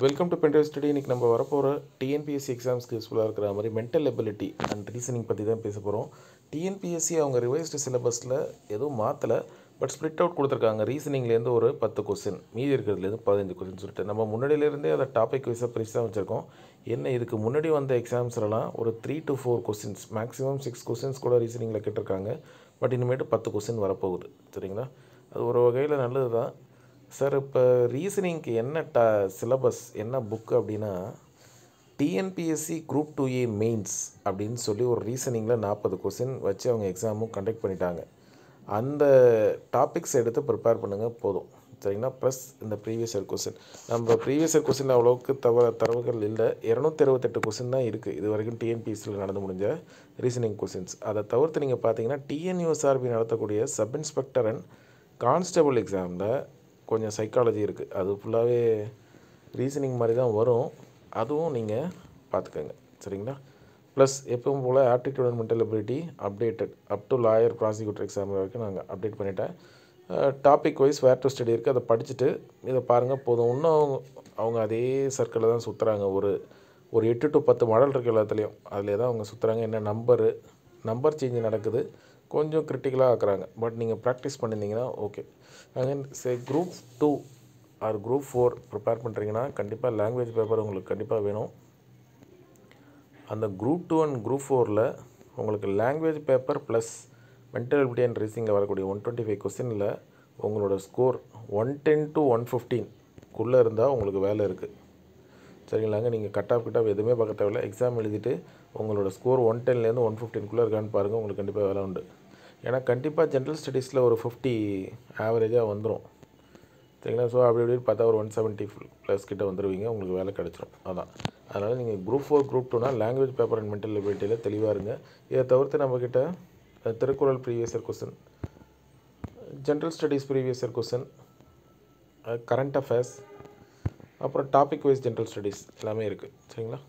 Welcome to pen drive study. இன்றைக்கி நம்ம வரப்போகிற டிஎன்பிஎஸ்சி எக்ஸாம்ஸ்க்கு யூஸ்ஃபுல்லாக இருக்கிற மாதிரி மென்டல் எபிலிட்டி அண்ட் ரீசனிங் பற்றி தான் பேச போகிறோம். டிஎன்பிஎஸ்சி அவங்க ரிவைஸ்டு சிலபஸில் எதுவும் மாற்றலை, பட் ஸ்ப்ளிட் அவுட் கொடுத்துருக்காங்க. ரீசனிங்லேருந்து ஒரு 10 கொஸ்டின், மீதி இருக்கிறதுலேருந்து 15 கொஸ்டின் சொல்லிட்டு நம்ம முன்னாடியிலேருந்தே அதை டாபிக் வைஸாக பிரித்து தான் வச்சுருக்கோம். என்ன இதுக்கு முன்னாடி வந்த எக்ஸாம்ஸ்லாம் ஒரு 3 to 4 கொஸ்டின்ஸ், மேக்ஸிமம் 6 கொஸ்டின்ஸ் கூட ரீசனிங்கில் கேட்டிருக்காங்க. பட் இனிமேட்டு 10 கொஸ்டின் வரப்போகுது. சரிங்களா? அது ஒரு வகையில் நல்லது தான் சார். இப்போ ரீசனிங்க்கு என்ன சிலபஸ், என்ன புக்கு அப்படின்னா, டிஎன்பிஎஸ்சி குரூப் 2A மெயின்ஸ் அப்படின்னு சொல்லி ஒரு ரீசனிங்கில் 40 கொஸ்டின் வச்சு அவங்க எக்ஸாமும் கண்டக்ட் பண்ணிட்டாங்க. அந்த டாபிக்ஸ் எடுத்து ப்ரிப்பேர் பண்ணுங்கள் போதும். சரிங்களா? ப்ளஸ் இந்த ப்ரீவியஸ் இயர் கொஸ்டின், நம்ம ப்ரீவியஸ் இயர் கொஸ்டின் அவ்வளோவுக்கு தரவுகள் இல்லை. 268 கொஸ்டின் தான் இருக்குது இது வரைக்கும் டிஎன்பிஎஸ்சியில் நடந்து முடிஞ்ச ரீசனிங் கொஸ்டின்ஸ். அதை தவிர்த்து நீங்கள் பார்த்தீங்கன்னா டிஎன்யூஎஸ்ஆர்பி நடத்தக்கூடிய சப் இன்ஸ்பெக்டர் அண்ட் கான்ஸ்டபிள் எக்ஸாமில் கொஞ்சம் சைக்காலஜி இருக்குது. அது ஃபுல்லாகவே ரீசனிங் மாதிரி தான் வரும். அதுவும் நீங்கள் பார்த்துக்கோங்க. சரிங்களா? ப்ளஸ் எப்பவும் போல் aptitude and mental ability updated up to lawyer prosecutor exam வரைக்கும் நாங்கள் அப்டேட் பண்ணிட்டேன். Topic wise where to study இருக்குது, அதை படிச்சுட்டு இதை பாருங்கள் போதும். இன்னும் அவங்க அதே சர்க்கிளில் தான் சுற்றுறாங்க. ஒரு 8 to 10 மாடல் இருக்குது எல்லாத்துலேயும். அதில் தான் அவங்க சுற்றுறாங்க. என்ன நம்பர் சேஞ்ச் நடக்குது, கொஞ்சம் கிரிட்டிக்கலாக ஆக்குறாங்க. பட் நீங்கள் ப்ராக்டிஸ் பண்ணியிருந்தீங்கன்னா okay. Again group 2 or group 4 prepare பண்ணுறீங்கன்னா கண்டிப்பாக லாங்குவேஜ் பேப்பர் உங்களுக்கு கண்டிப்பாக வேணும். அந்த குரூப் 2 அண்ட் குரூப் 4ல் உங்களுக்கு language paper plus mental ability and ரீசனிங்கில் வரக்கூடிய 125 கொஸ்டினில் உங்களோட ஸ்கோர் 110 to 115 இருந்தால் உங்களுக்கு வேலை இருக்குது. சரிங்களாங்க? நீங்கள் கட் ஆஃப் எதுவுமே பார்க்க தேவையில்லை. எக்ஸாம் எழுதிட்டு உங்களோட ஸ்கோர் 110லேருந்து 115 இருக்கான்னு பாருங்கள், உங்களுக்கு கண்டிப்பாக வேலை உண்டு. ஏன்னா கண்டிப்பாக ஜென்ரல் ஸ்டடீஸில் ஒரு 50 ஆவரேஜாக வந்துடும். சரிங்களா? ஸோ அப்படி பார்த்தா ஒரு 170+ கிட்ட வந்துடுவீங்க, உங்களுக்கு வேலை கிடச்சிரும். அதனால் நீங்கள் குரூப் 4 குரூப் 2னா லாங்குவேஜ் பேப்பர் அண்ட் மென்டல் எபிலிட்டியில் தெளிவாக இருங்க. இதை தவிர்த்து நம்மக்கிட்ட Thirukkural previous year question, general studies previous year question, current affairs, அப்புறம் டாபிக் வைஸ் ஜென்ரல் ஸ்டடீஸ் எல்லாமே இருக்குது. சரிங்களா?